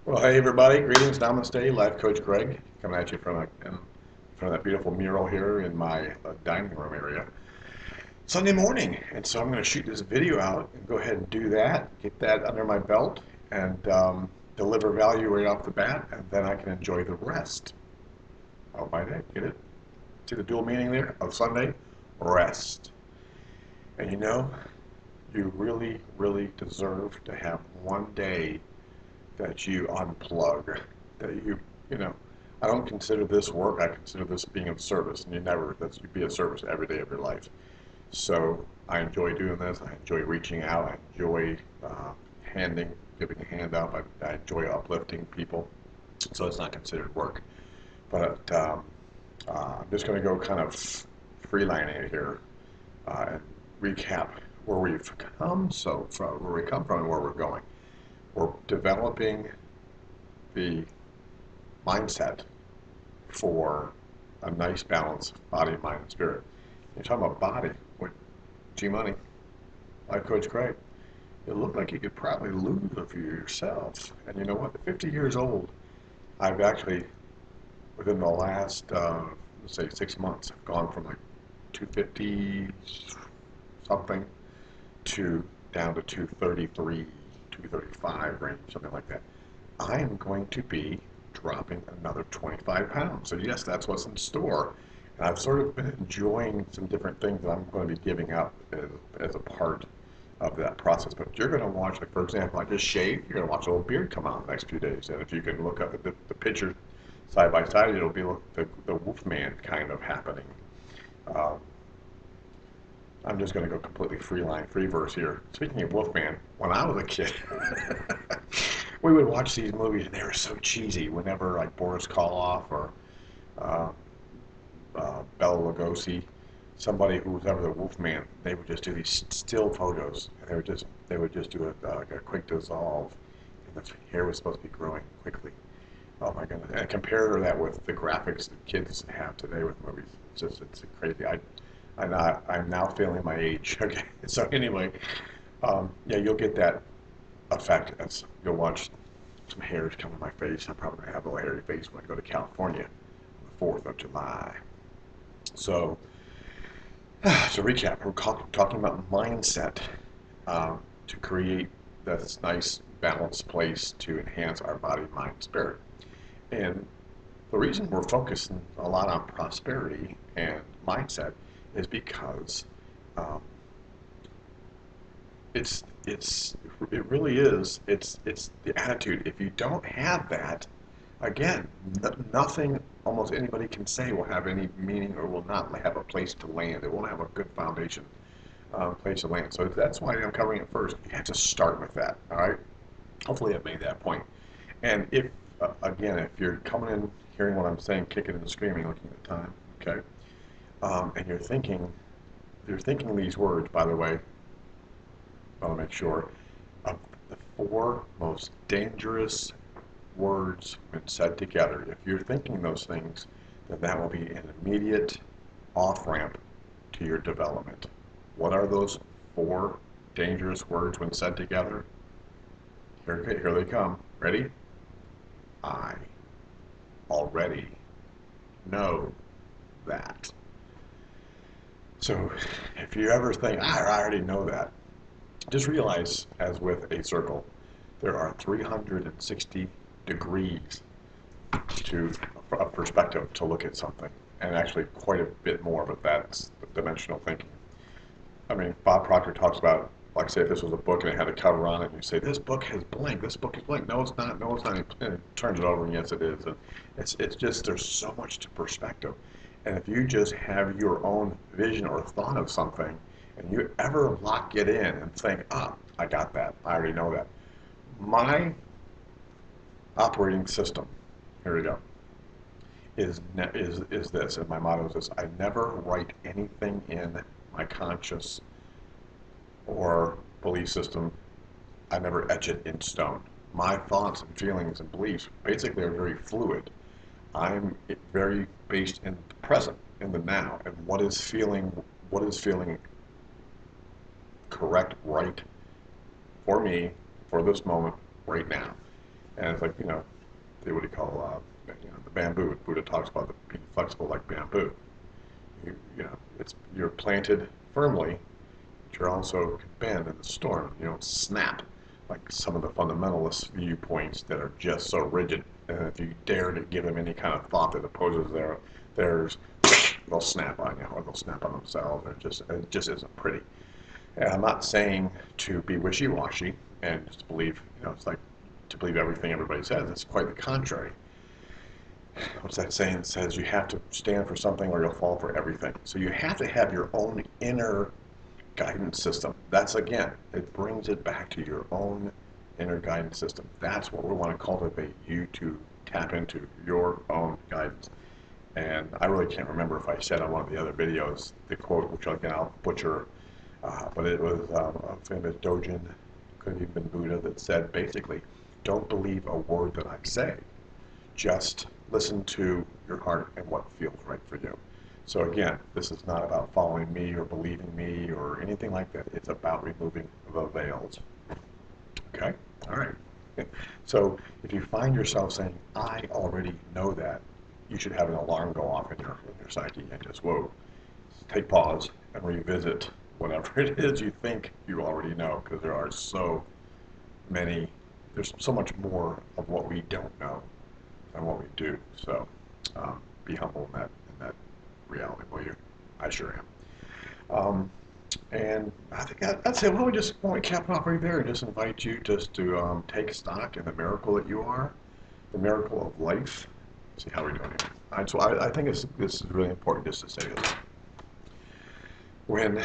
Well, hey everybody, greetings, namaste, Life Coach Greg, coming at you in front of that beautiful mural here in my dining room area. Sunday morning, and so I'm going to shoot this video out and go ahead and do that, get that under my belt, and deliver value right off the bat, and then I can enjoy the rest of my day. Get it? See the dual meaning there of Sunday? Rest. And you really, really deserve to have one day that you unplug, that I don't consider this work, I consider this being of service, and you be of service every day of your life. So I enjoy doing this, I enjoy reaching out, I enjoy giving a hand up, I enjoy uplifting people, so it's not considered work. But I'm just going to go kind of freelining it here and recap where we've come where we come from and where we're going. We're developing the mindset for a nice balance of body, mind, and spirit. You're talking about body with G-Money, Life Coach Craig. You look like you could probably lose a few yourself. And you know what? At 50 years old, I've actually, within the last, let's say 6 months, I've gone from like 250 something to down to 233. 235 range, something like that. I am going to be dropping another 25 pounds. So yes, that's what's in store. And I've sort of been enjoying some different things that I'm going to be giving up as a part of that process. But you're going to watch, like for example, I just shaved. You're going to watch a little beard come out in the next few days. And if you can look up at the picture side by side, it'll be the Wolfman kind of happening. I'm just going to go completely free verse here. Speaking of Wolfman, when I was a kid, we would watch these movies and they were so cheesy. Whenever like Boris Karloff or Bela Lugosi, somebody who was ever the Wolfman, they would just do these still photos, and they would just do a quick dissolve, and the hair was supposed to be growing quickly. Oh my goodness! And compare that with the graphics that kids have today with movies. It's crazy. I'm now feeling my age. Okay, so anyway, yeah, you'll get that effect as you'll watch some hairs come on my face. I'm probably gonna have a hairy face when I go to California on the 4th of July. So, to recap, we're talking about mindset to create this nice balanced place to enhance our body, mind, spirit. And the reason we're focusing a lot on prosperity and mindset is because it really is it's the attitude. If you don't have that, again, nothing almost anybody can say will have any meaning or will not have a place to land. It won't have a good foundation place to land. So that's why I'm covering it first. You have to start with that. All right. Hopefully, I've made that point. And if again, if you're coming in hearing what I'm saying, kicking and screaming, looking at the time, okay. And you're thinking these words, by the way, I want to make sure, of the 4 most dangerous words when said together. If you're thinking those things, then that will be an immediate off-ramp to your development. What are those 4 dangerous words when said together? Here they come. Ready? I already know that. So if you ever think, I already know that, just realize, as with a circle, there are 360 degrees of perspective to look at something, and actually quite a bit more, but that's the dimensional thinking. I mean, Bob Proctor talks about, like say if this was a book and it had a cover on it, and you say, this book has blank, this book is blank. No, it's not, no, it's not. And it turns it over, and yes, it is. And it's just, there's so much to perspective. And if you just have your own vision or thought of something, and you ever lock it in and think, I got that, I already know that. My operating system, here we go, is this, and my motto is this: I never write anything in my conscious or belief system. I never etch it in stone. My thoughts and feelings and beliefs basically are very fluid. I'm very based in the present, in the now, and what is feeling correct, right for me, for this moment, right now. And it's like, what do you call, the bamboo. Buddha talks about being flexible like bamboo. You're planted firmly, but you're also can bend in the storm. You don't snap like some of the fundamentalist viewpoints that are just so rigid. And if you dare to give them any kind of thought that opposes theirs, they'll snap on you, or they'll snap on themselves. It just isn't pretty. And I'm not saying to be wishy-washy and just believe, it's like to believe everything everybody says. It's quite the contrary. What's that saying that says you have to stand for something or you'll fall for everything? So you have to have your own inner guidance system. That's, again, it brings it back to your own inner guidance system. That's what we want to cultivate, you to tap into your own guidance. And I really can't remember if I said on one of the other videos the quote, which again I'll butcher, but it was a famous Dojin, could have even been Buddha, that said basically, don't believe a word that I say. Just listen to your heart and what feels right for you. So again, this is not about following me or believing me or anything like that. It's about removing the veils. Okay? All right. So if you find yourself saying, I already know that, you should have an alarm go off in your psyche and just, whoa, take pause and revisit whatever it is you think you already know, because there's so much more of what we don't know than what we do. So be humble in that reality, will you? I sure am. And I think I'd say, why don't we cap it off right there and just invite you just to take stock in the miracle that you are, the miracle of life. See how we're doing here. So I think this is really important just to say this. When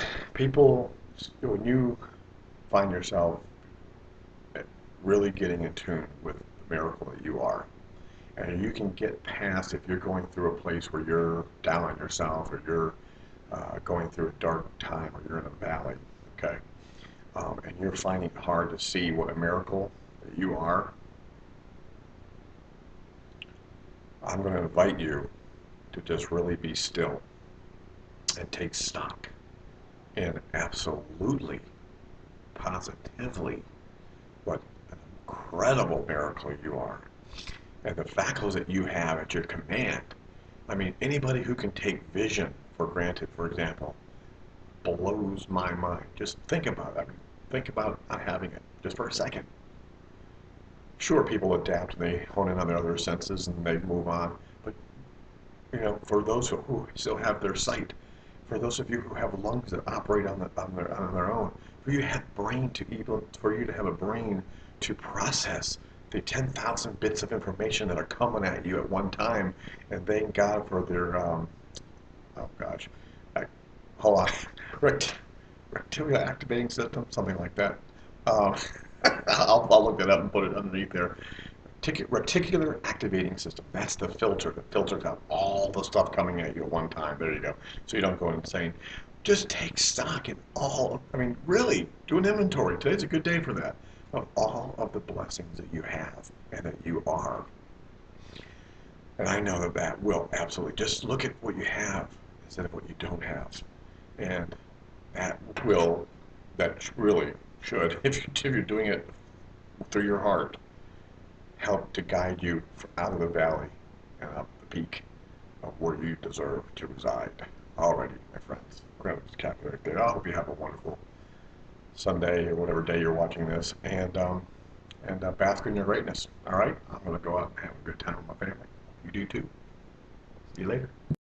you find yourself really getting in tune with the miracle that you are, and you can get past, if you're going through a place where you're down on yourself, or you're going through a dark time, or you're in a valley, okay, and you're finding it hard to see what a miracle that you are, I'm going to invite you to just really be still and take stock in absolutely, positively, what an incredible miracle you are. And the faculties that you have at your command. I mean, anybody who can take vision for granted, for example, blows my mind. Just think about it. I mean, think about not having it just for a second. Sure, people adapt and they hone in on their other senses and they move on. But, for those who still have their sight, for those of you who have lungs that operate on their own, for you to have a brain to process the 10,000 bits of information that are coming at you at one time, and thank God for their, hold on, reticular activating system, something like that. I'll look that up and put it underneath there. Reticular activating system. That's the filter. The filters out all the stuff coming at you at one time. There you go. So you don't go insane. Just take stock in really, do an inventory. Today's a good day for that. Of all of the blessings that you have and that you are. And I know that will absolutely, just look at what you have instead of what you don't have. And that really should, if you're doing it through your heart, help to guide you out of the valley and up the peak of where you deserve to reside. Alrighty, my friends. We're going to just cap it right there. I hope you have a wonderful Sunday or whatever day you're watching this, and bask in your greatness. All right, I'm going to go out and have a good time with my family. You do too. See you later.